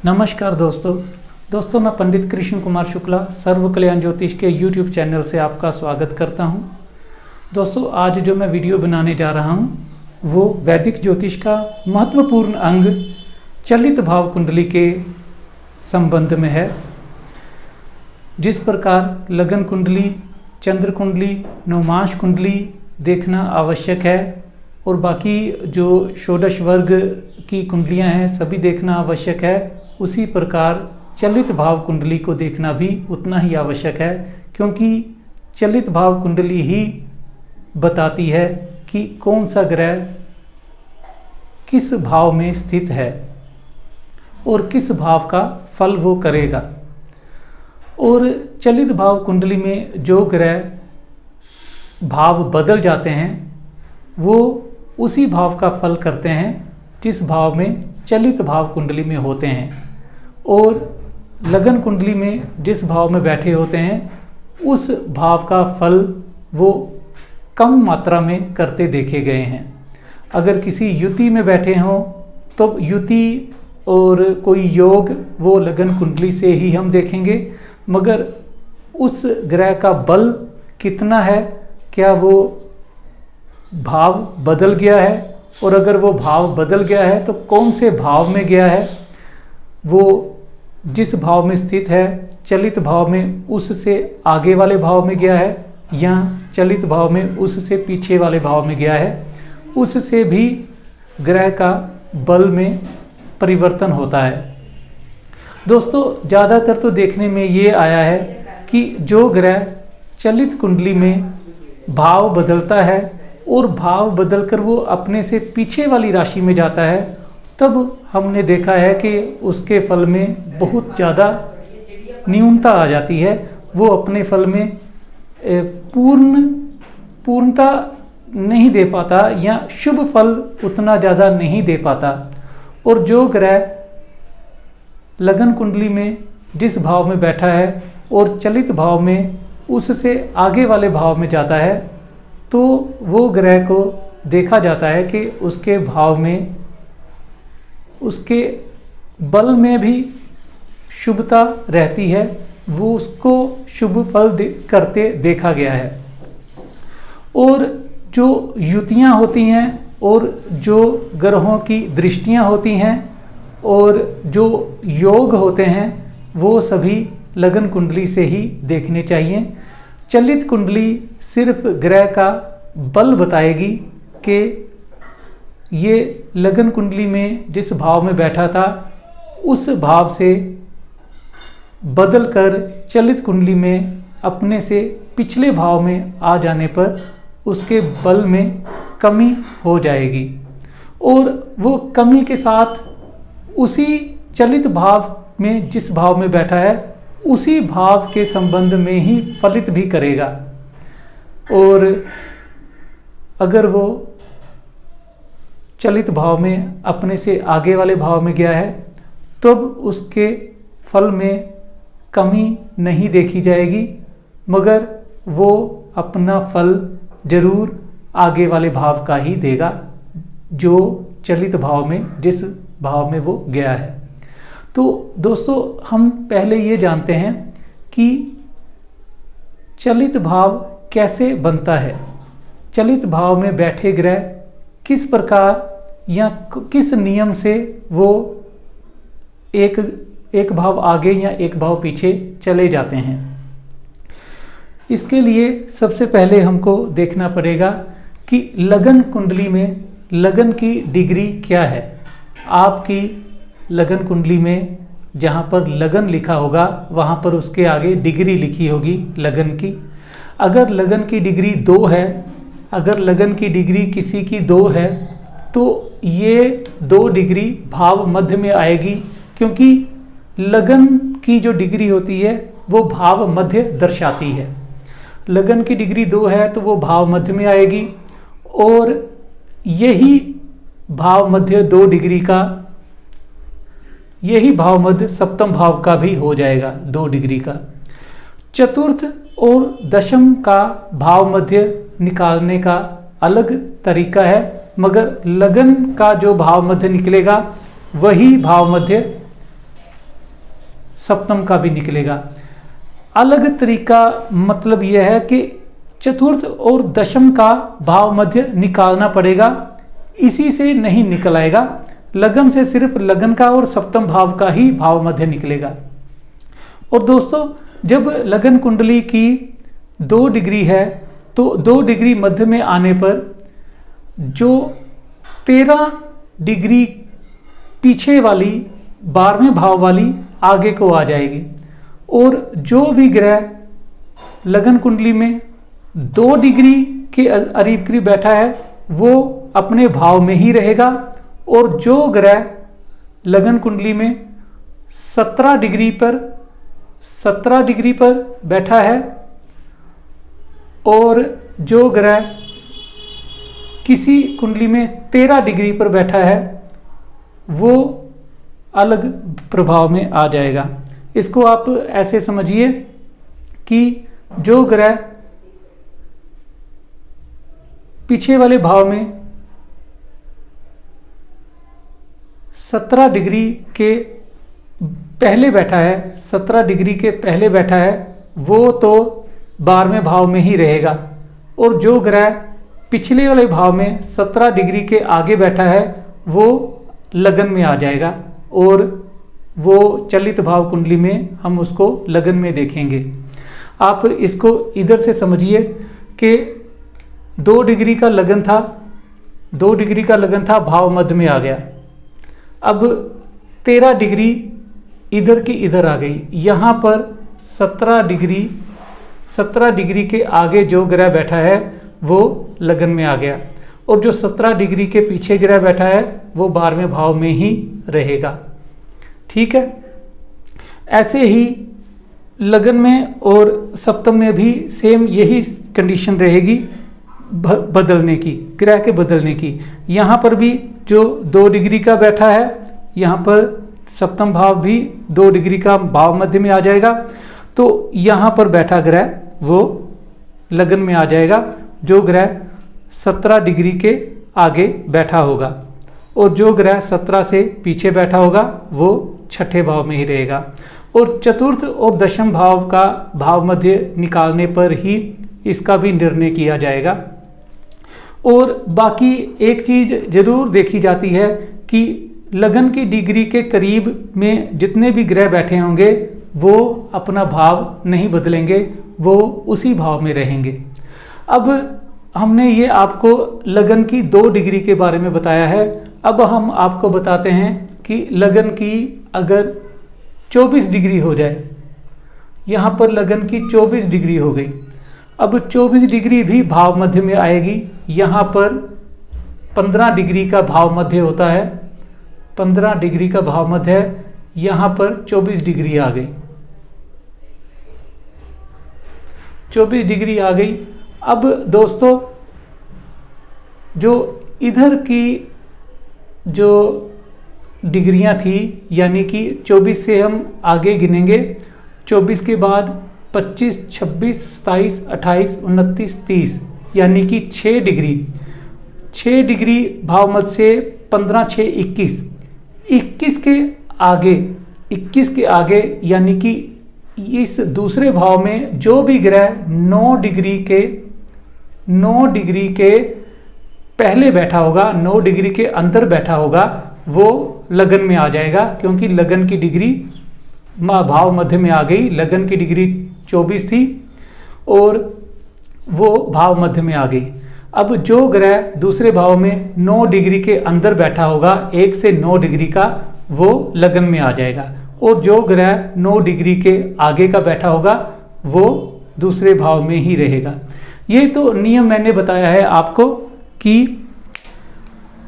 नमस्कार दोस्तों मैं पंडित कृष्ण कुमार शुक्ला सर्व कल्याण ज्योतिष के YouTube चैनल से आपका स्वागत करता हूं। दोस्तों आज जो मैं वीडियो बनाने जा रहा हूं वो वैदिक ज्योतिष का महत्वपूर्ण अंग चलित भाव कुंडली के संबंध में है। जिस प्रकार लगन कुंडली, चंद्र कुंडली, नवमांश कुंडली देखना आवश्यक है और बाकी जो षोडश वर्ग की कुंडलियां हैं सभी देखना आवश्यक है, उसी प्रकार चलित भाव कुंडली को देखना भी उतना ही आवश्यक है, क्योंकि चलित भाव कुंडली ही बताती है कि कौन सा ग्रह किस भाव में स्थित है और किस भाव का फल वो करेगा। और चलित भाव कुंडली में जो ग्रह भाव बदल जाते हैं वो उसी भाव का फल करते हैं जिस भाव में चलित भाव कुंडली में होते हैं, और लगन कुंडली में जिस भाव में बैठे होते हैं उस भाव का फल वो कम मात्रा में करते देखे गए हैं। अगर किसी युति में बैठे हों तो युति और कोई योग वो लगन कुंडली से ही हम देखेंगे, मगर उस ग्रह का बल कितना है, क्या वो भाव बदल गया है, और अगर वो भाव बदल गया है तो कौन से भाव में गया है, वो जिस भाव में स्थित है चलित भाव में उससे आगे वाले भाव में गया है या चलित भाव में उससे पीछे वाले भाव में गया है, उससे भी ग्रह का बल में परिवर्तन होता है। दोस्तों ज़्यादातर तो देखने में ये आया है कि जो ग्रह चलित कुंडली में भाव बदलता है और भाव बदलकर वो अपने से पीछे वाली राशि में जाता है, तब हमने देखा है कि उसके फल में बहुत ज़्यादा न्यूनता आ जाती है। वो अपने फल में पूर्णता नहीं दे पाता या शुभ फल उतना ज़्यादा नहीं दे पाता। और जो ग्रह लगन कुंडली में जिस भाव में बैठा है और चलित भाव में उससे आगे वाले भाव में जाता है, तो वो ग्रह को देखा जाता है कि उसके भाव में, उसके बल में भी शुभता रहती है, वो उसको शुभ फल करते देखा गया है। और जो युतियाँ होती हैं और जो ग्रहों की दृष्टियाँ होती हैं और जो योग होते हैं वो सभी लगन कुंडली से ही देखने चाहिए। चलित कुंडली सिर्फ ग्रह का बल बताएगी कि ये लगन कुंडली में जिस भाव में बैठा था उस भाव से बदलकर चलित कुंडली में अपने से पिछले भाव में आ जाने पर उसके बल में कमी हो जाएगी, और वो कमी के साथ उसी चलित भाव में जिस भाव में बैठा है उसी भाव के संबंध में ही फलित भी करेगा। और अगर वो चलित भाव में अपने से आगे वाले भाव में गया है तब उसके फल में कमी नहीं देखी जाएगी, मगर वो अपना फल जरूर आगे वाले भाव का ही देगा जो चलित भाव में जिस भाव में वो गया है। तो दोस्तों हम पहले ये जानते हैं कि चलित भाव कैसे बनता है, चलित भाव में बैठे ग्रह किस प्रकार या किस नियम से वो एक भाव आगे या एक भाव पीछे चले जाते हैं। इसके लिए सबसे पहले हमको देखना पड़ेगा कि लगन कुंडली में लगन की डिग्री क्या है। आपकी लगन कुंडली में जहाँ पर लगन लिखा होगा वहाँ पर उसके आगे डिग्री लिखी होगी लगन की। अगर लगन की डिग्री 2 है, अगर लगन की डिग्री किसी की 2 है तो ये 2 डिग्री भाव मध्य में आएगी, क्योंकि लगन की जो डिग्री होती है वो भाव मध्य दर्शाती है। लगन की डिग्री 2 है तो वो भाव मध्य में आएगी, और यही भाव मध्य 2 डिग्री का, यही भाव मध्य सप्तम भाव का भी हो जाएगा 2 डिग्री का। चतुर्थ और दशम का भाव मध्य निकालने का अलग तरीका है, मगर लगन का जो भाव मध्य निकलेगा वही भाव मध्य सप्तम का भी निकलेगा। अलग तरीका मतलब यह है कि चतुर्थ और दशम का भाव मध्य निकालना पड़ेगा, इसी से नहीं निकल आएगा। लगन से सिर्फ लगन का और सप्तम भाव का ही भाव मध्य निकलेगा। और दोस्तों, जब लगन कुंडली की 2 डिग्री है तो 2 डिग्री मध्य में आने पर जो 13 डिग्री पीछे वाली 12वें भाव वाली आगे को आ जाएगी। और जो भी ग्रह लगन कुंडली में 2 डिग्री के करीब करीब बैठा है वो अपने भाव में ही रहेगा। और जो ग्रह लगन कुंडली में 17 डिग्री पर बैठा है और जो ग्रह किसी कुंडली में 13 डिग्री पर बैठा है वो अलग प्रभाव में आ जाएगा। इसको आप ऐसे समझिए कि जो ग्रह पीछे वाले भाव में 17 डिग्री के पहले बैठा है, 17 डिग्री के पहले बैठा है, वो तो 12वें भाव में ही रहेगा। और जो ग्रह पिछले वाले भाव में 17 डिग्री के आगे बैठा है वो लगन में आ जाएगा। और वो चलित भाव कुंडली में हम उसको लगन में देखेंगे। आप इसको इधर से समझिए कि 2 डिग्री का लगन था, 2 डिग्री का लगन था, भाव मध्य में आ गया। अब 13 डिग्री इधर की इधर आ गई। यहाँ पर 17 डिग्री के आगे जो ग्रह बैठा है वो लगन में आ गया। और जो 17 डिग्री के पीछे ग्रह बैठा है वो 12वें भाव में ही रहेगा। ठीक है, ऐसे ही लगन में और सप्तम में भी सेम यही कंडीशन रहेगी बदलने की, ग्रह के बदलने की। यहाँ पर भी जो 2 डिग्री का बैठा है, यहाँ पर सप्तम भाव भी 2 डिग्री का भाव मध्य में आ जाएगा। तो यहाँ पर बैठा ग्रह वो लगन में आ जाएगा, जो ग्रह 17 डिग्री के आगे बैठा होगा। और जो ग्रह 17 से पीछे बैठा होगा वो 6ठे भाव में ही रहेगा। और चतुर्थ और दशम भाव का भाव मध्य निकालने पर ही इसका भी निर्णय किया जाएगा। और बाकी एक चीज जरूर देखी जाती है कि लगन की डिग्री के करीब में जितने भी ग्रह बैठे होंगे वो अपना भाव नहीं बदलेंगे, वो उसी भाव में रहेंगे। अब हमने ये आपको लगन की 2 डिग्री के बारे में बताया है। अब हम आपको बताते हैं कि लगन की अगर 24 डिग्री हो जाए, यहाँ पर लगन की 24 डिग्री हो गई। अब 24 डिग्री भी भाव मध्य में आएगी। यहाँ पर 15 डिग्री का भाव मध्य होता है, 15 डिग्री का भाव मध्य है, यहाँ पर 24 डिग्री आ गई, 24 डिग्री आ गई। अब दोस्तों, जो इधर की जो डिग्रियां थी, यानी कि 24 से हम आगे गिनेंगे, 24 के बाद 25, 26, 27, 28, 29, 30, यानी कि 6 डिग्री भाव मध्य से 15, 6, 21, 21 के आगे यानी कि इस दूसरे भाव में जो भी ग्रह 9 डिग्री के पहले बैठा होगा, 9 डिग्री के अंदर बैठा होगा, वो लगन में आ जाएगा। क्योंकि लगन की डिग्री भाव मध्य में आ गई। लगन की डिग्री 24 थी और वो भाव मध्य में आ गई। अब जो ग्रह दूसरे भाव में 9 डिग्री के अंदर बैठा होगा, 1 से 9 डिग्री का, वो लगन में आ जाएगा। और जो ग्रह 9 डिग्री के आगे का बैठा होगा वो दूसरे भाव में ही रहेगा। ये तो नियम मैंने बताया है आपको कि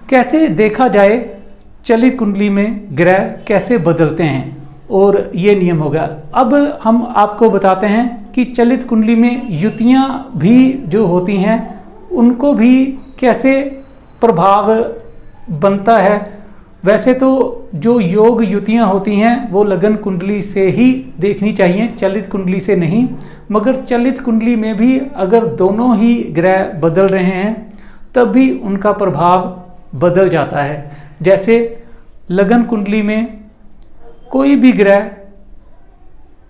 कैसे देखा जाए चलित कुंडली में ग्रह कैसे बदलते हैं, और ये नियम होगा। अब हम आपको बताते हैं कि चलित कुंडली में युतियाँ भी जो होती हैं उनको भी कैसे प्रभाव बनता है। वैसे तो जो योग युतियाँ होती हैं वो लगन कुंडली से ही देखनी चाहिए, चलित कुंडली से नहीं। मगर चलित कुंडली में भी अगर दोनों ही ग्रह बदल रहे हैं तब भी उनका प्रभाव बदल जाता है। जैसे लगन कुंडली में कोई भी ग्रह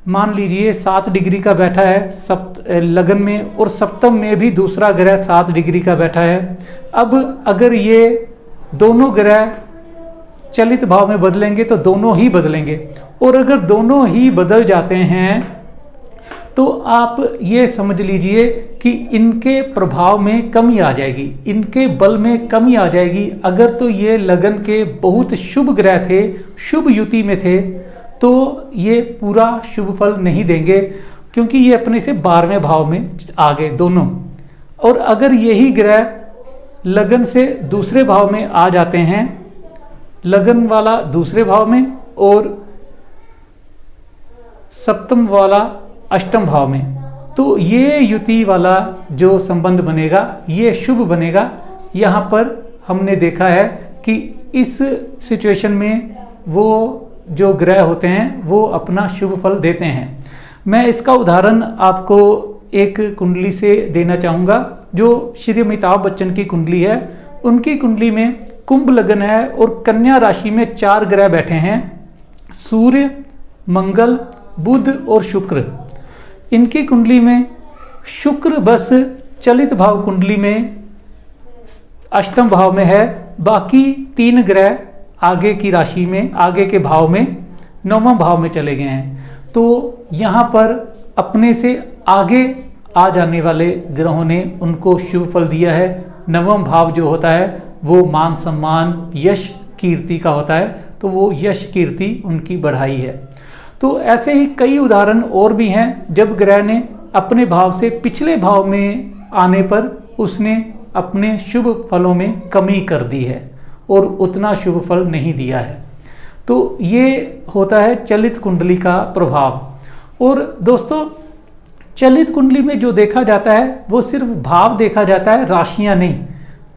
मान लीजिए 7 डिग्री का बैठा है लगन में, और सप्तम में भी दूसरा ग्रह 7 डिग्री का बैठा है। अब अगर ये दोनों ग्रह चलित भाव में बदलेंगे तो दोनों ही बदलेंगे, और अगर दोनों ही बदल जाते हैं तो आप ये समझ लीजिए कि इनके प्रभाव में कमी आ जाएगी, इनके बल में कमी आ जाएगी। अगर तो ये लगन के बहुत शुभ ग्रह थे, शुभ युति में थे, तो ये पूरा शुभ फल नहीं देंगे, क्योंकि ये अपने से 12वें भाव में आ गए दोनों। और अगर यही ग्रह लगन से दूसरे भाव में आ जाते हैं, लगन वाला दूसरे भाव में और सप्तम वाला अष्टम भाव में, तो ये युति वाला जो संबंध बनेगा ये शुभ बनेगा। यहाँ पर हमने देखा है कि इस सिचुएशन में वो जो ग्रह होते हैं वो अपना शुभ फल देते हैं। मैं इसका उदाहरण आपको एक कुंडली से देना चाहूँगा, जो श्री अमिताभ बच्चन की कुंडली है। उनकी कुंडली में कुंभ लगन है और कन्या राशि में 4 ग्रह बैठे हैं, सूर्य, मंगल, बुध और शुक्र। इनकी कुंडली में शुक्र बस चलित भाव कुंडली में अष्टम भाव में है, बाकी 3 ग्रह आगे की राशि में, आगे के भाव में 9वां भाव में चले गए हैं। तो यहाँ पर अपने से आगे आ जाने वाले ग्रहों ने उनको शुभ फल दिया है। 9वां भाव जो होता है वो मान सम्मान, यश, कीर्ति का होता है, तो वो यश कीर्ति उनकी बढ़ाई है। तो ऐसे ही कई उदाहरण और भी हैं, जब ग्रह ने अपने भाव से पिछले भाव में आने पर उसने अपने शुभ फलों में कमी कर दी है और उतना शुभ फल नहीं दिया है। तो ये होता है चलित कुंडली का प्रभाव। और दोस्तों, चलित कुंडली में जो देखा जाता है वो सिर्फ भाव देखा जाता है, राशियां नहीं।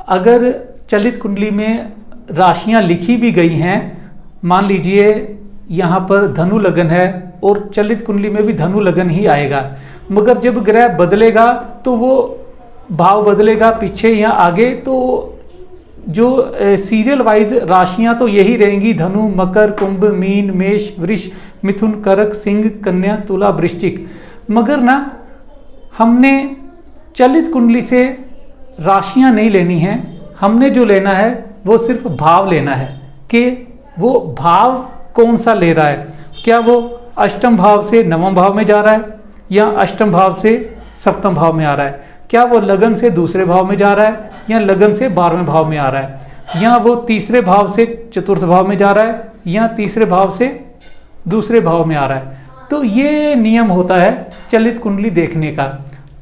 अगर चलित कुंडली में राशियां लिखी भी गई हैं, मान लीजिए यहाँ पर धनु लगन है और चलित कुंडली में भी धनु लगन ही आएगा, मगर जब ग्रह बदलेगा तो वो भाव बदलेगा पीछे या आगे, तो जो सीरियल वाइज राशियां तो यही रहेंगी, धनु, मकर, कुंभ, मीन, मेष, वृष, मिथुन, कर्क, सिंह, कन्या, तुला, वृश्चिक। मगर ना हमने चलित कुंडली से राशियां नहीं लेनी है, हमने जो लेना है वो सिर्फ भाव लेना है कि वो भाव कौन सा ले रहा है। क्या वो अष्टम भाव से 9वां भाव में जा रहा है, या अष्टम भाव से सप्तम भाव में आ रहा है? क्या वो लगन से दूसरे भाव में जा रहा है, या लगन से 12वें भाव में आ रहा है, या वो तीसरे भाव से चतुर्थ भाव में जा रहा है, या तीसरे भाव से दूसरे भाव में आ रहा है? तो ये नियम होता है चलित कुंडली देखने का।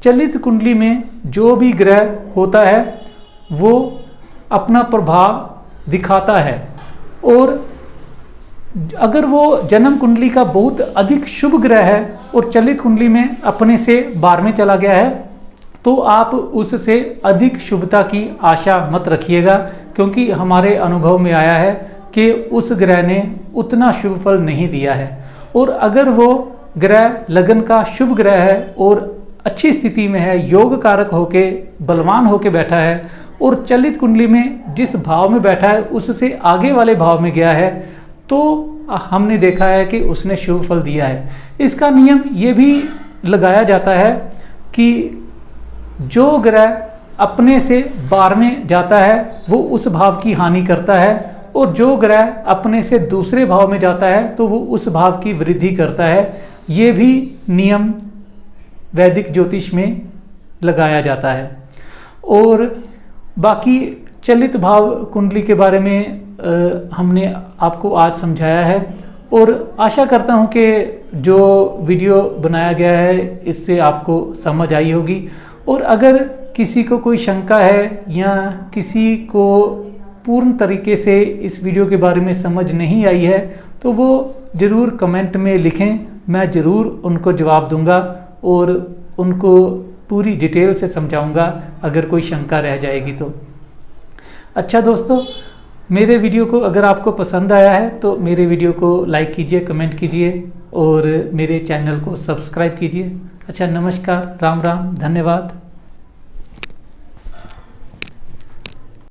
चलित कुंडली में जो भी ग्रह होता है वो अपना प्रभाव दिखाता है, और अगर वो जन्म कुंडली का बहुत अधिक शुभ ग्रह है और चलित कुंडली में अपने से 12वें चला गया है, तो आप उससे अधिक शुभता की आशा मत रखिएगा, क्योंकि हमारे अनुभव में आया है कि उस ग्रह ने उतना शुभ फल नहीं दिया है। और अगर वो ग्रह लगन का शुभ ग्रह है और अच्छी स्थिति में है, योग कारक होके बलवान होके बैठा है, और चलित कुंडली में जिस भाव में बैठा है उससे आगे वाले भाव में गया है, तो हमने देखा है कि उसने शुभ फल दिया है। इसका नियम ये भी लगाया जाता है कि जो ग्रह अपने से 12वें जाता है वो उस भाव की हानि करता है, और जो ग्रह अपने से दूसरे भाव में जाता है तो वो उस भाव की वृद्धि करता है। ये भी नियम वैदिक ज्योतिष में लगाया जाता है। और बाकी चलित भाव कुंडली के बारे में हमने आपको आज समझाया है, और आशा करता हूं कि जो वीडियो बनाया गया है इससे आपको समझ आई होगी। और अगर किसी को कोई शंका है या किसी को पूर्ण तरीके से इस वीडियो के बारे में समझ नहीं आई है, तो वो ज़रूर कमेंट में लिखें, मैं ज़रूर उनको जवाब दूंगा और उनको पूरी डिटेल से समझाऊंगा अगर कोई शंका रह जाएगी तो। अच्छा दोस्तों, मेरे वीडियो को अगर आपको पसंद आया है तो मेरे वीडियो को लाइक कीजिए, कमेंट कीजिए और मेरे चैनल को सब्सक्राइब कीजिए। अच्छा, नमस्कार, राम राम, धन्यवाद।